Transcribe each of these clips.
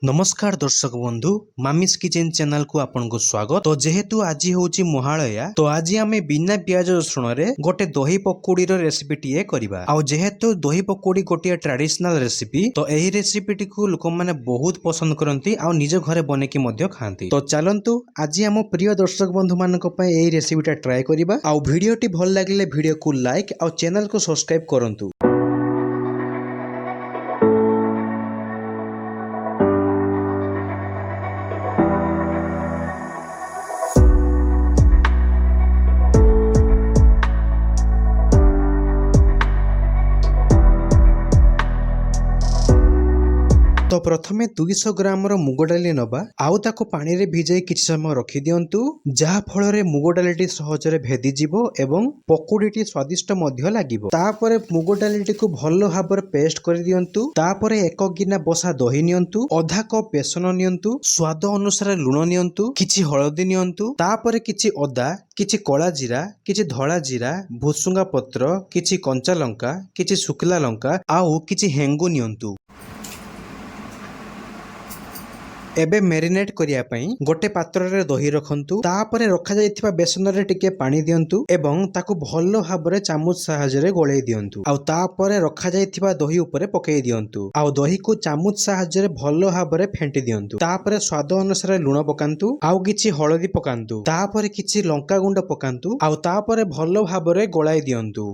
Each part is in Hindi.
नमस्कार दर्शक बंधु मामिस किचन चैनल को आपन को स्वागत। तो जेहेतु आज होची महालया तो आज आमे बिना प्याज रसुण रे गोटे दही पकोड़ी रो रेसिपी टीए करबा। आ जेहेतु दही पकोड़ी गोटे ट्रेडिशनल रेसिपी तो एही रेसिपी टी को लोक माने बहुत पसंद करंती आ निज घरे बने की मध्य खांती। तो चलंतु आज हम प्रिय दर्शक बंधु मानक पय एही रेसिपी टा ट्राई करबा। आ वीडियो टी भल लागिले वीडियो को लाइक आ चैनल को सब्सक्राइब करंतु। तो प्रथमे 200 ग्राम मुग डाली नबा आउ ताको पानी रे भिजाई किछि समय रखि दियंतु जहा फल रे मुग डालीटी सहजरे भेदी जिवो एवं पकोड़ीटी स्वादिष्ट मध्य लागिवो। तापरे मुग डालीटी को भलो भाबरे पेस्ट कर दियंतु। तापरे 1 गिना बसा दही नियंतु, आधा कप बेसन नियंतु, स्वाद अनुसार लुण नियंतु, किछि हळदी नियंतु, तापरे किछि अदा, किछि कला जीरा, किछि धळा जीरा, भुसुंगा पत्र, किछि कंचा लंका, किछि सुखला लंका आउ किछि हेंगु नियंतु। एबे मेरिनेट करिया पई गोटे पात्र रे दही रखंतु। तापरे रखा जायथिबा बेसन रे टिके पानी दियंतु एवं ताकू भलो भाबरे चामच सहायता रे गोळेई दियंतु। आउ तापरे रखा जायथिबा दही ऊपर पकेई दियंतु। आउ दही को चामच सहायता रे भलो भाबरे फेंटी दियंतु। तापरे स्वाद अनुसार लुण पकांतु, आउ किछि हळदी पकांतु, तापरे किछि लंका गुंड पकांतु, आउ तापरे भलो भाबरे गोळाई दियंतु।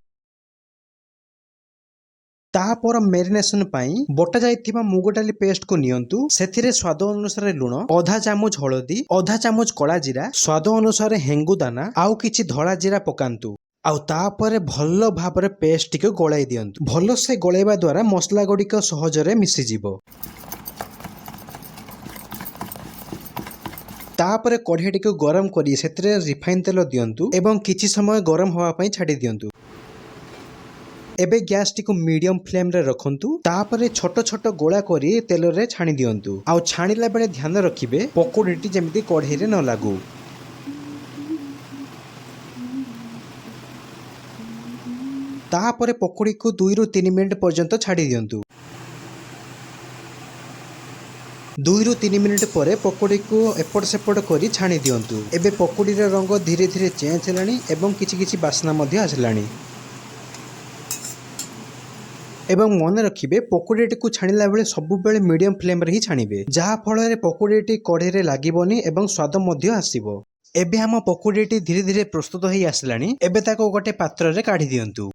तापर मेरिनेशन पाई बटा जाइथिबा मुग डाली पेस्ट को नियंतु। सेथिरे स्वाद अनुसार लुण, आधा चामच हळदी, आधा चामच कला जीरा, स्वाद अनुसार हेंगु दाना आउ किछि धळा जीरा पकांतु। आउ तापरे भलो भाबरे पेस्ट को गोळाई दियंतु। भलो से गोळाइबा द्वारा मसला गुडीक सहजरे मिसि जिवो। तापरे कढ़ेटी को गरम करी सेथिरे रिफाइन तेल दियंतु एवं किछि समय गरम होवा पई छाडी दियंतु। एबे गैस टी को मीडियम फ्लेम रे रखंतु। तापरे छोट छोट गोला करी तेल रे छाणी दियंतु। आउ छाणीला बेले ध्यान रखिबे पकोड़ीटी जेमिति कढ़ई रे न लागू। तापरे पकोड़ी को 2 रु 3 मिनिट पर्यंत छाडी दियंतु। 2 रु 3 मिनिट परे पकोड़ी को एपट सेपट करी छाणी दियंतु। एबे पकोड़ी रे रंग धीरे धीरे चेंज हेलानी एवं किछि किछि बासना मध्ये आसलानी। एवं मन रखिबे पकोड़ीटी को छाणीला बेले सबु बेले मीडियम फ्लेम रे ही छाणीबे जहा फल रे पकोड़ीटी कढ़ई रे लागिबोनी एवं स्वाद मध्ये आसीबो। एबे हम पकोड़ीटी धीरे धीरे प्रस्तुत होई आसलानी। एबे ताको गोटे पात्र रे काढी दियंतु।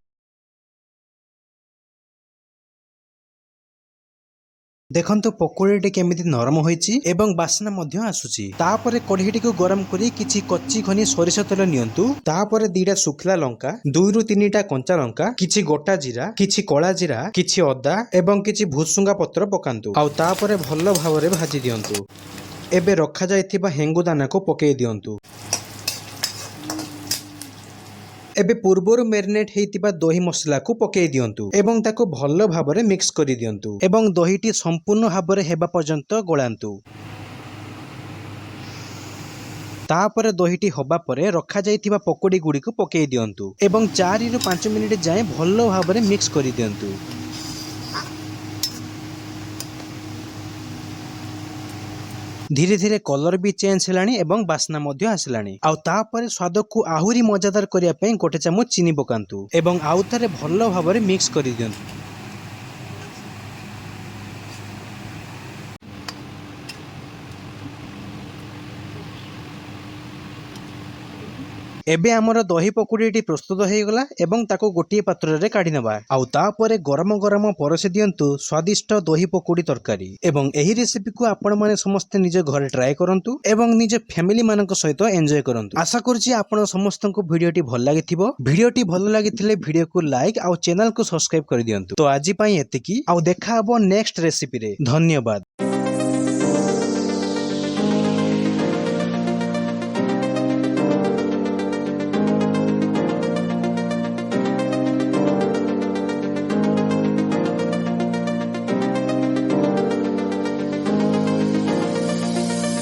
देखंतु पकोड़ीटी केमिति नरम होईची एवं बासना मध्ये आसुची। तापरे कढ़ईटी को गरम करी किछि कच्ची खनी सोरिष तेल नियंतु। तापरे 2टा सुखला लंका, 2 रु 3टा कंचा लंका, किछि गोटा जीरा, किछि कला जीरा, किछि अदा एवं किछि भुसुंगा पत्र पकांतु। आउ तापरे भलो भाबरे भाजी दियंतु। एबे रखा जायथिबा हेंगु दाना को पकेई दियंतु। एबे पूर्वरु मेरिनेट हेतिबा दही मसला को पकेई दियंतु एवं ताको भलो भाबरे मिक्स करी दियंतु एवं दहीटी संपूर्ण भाबरे हेबा पर्यंत गोळांतु। तापरे दहीटी होबा परे रखा जायथिबा पकोड़ी गुडी को पकेई दियंतु एवं 4 रु 5 मिनिट जाय भलो भाबरे मिक्स करी दियंतु। धीरे धीरे कलर भी चेंज हेलानी एवं बासना मध्ये आसलानी। आउ तापरे स्वाद को आहुरी मजादार करिया पई गोटे चामच चीनी पकांतु एवं आउ थारे भलो भाबरे मिक्स करी दियंतु। एबे हमर दही पकोड़ीटी प्रस्तुत हो गला एवं ताको गोटिए पात्र रे काढी नबा। आउ तापरे गरम गरम परसे दियंतु स्वादिष्ट दही पकोड़ी तरकारी। एवं एही रेसिपी को आपण माने समस्त निज घरे ट्राई करंतु एवं निज फैमिली मानक सहित एन्जॉय करंतु। आशा करछि आपण समस्त को वीडियोटी भल लागिथिबो। वीडियोटी भल लागिथिले वीडियो को लाइक आउ चैनल को सब्सक्राइब कर दियंतु। तो आजि पई एतिकी आउ देखा हबो नेक्स्ट रेसिपी रे। धन्यवाद।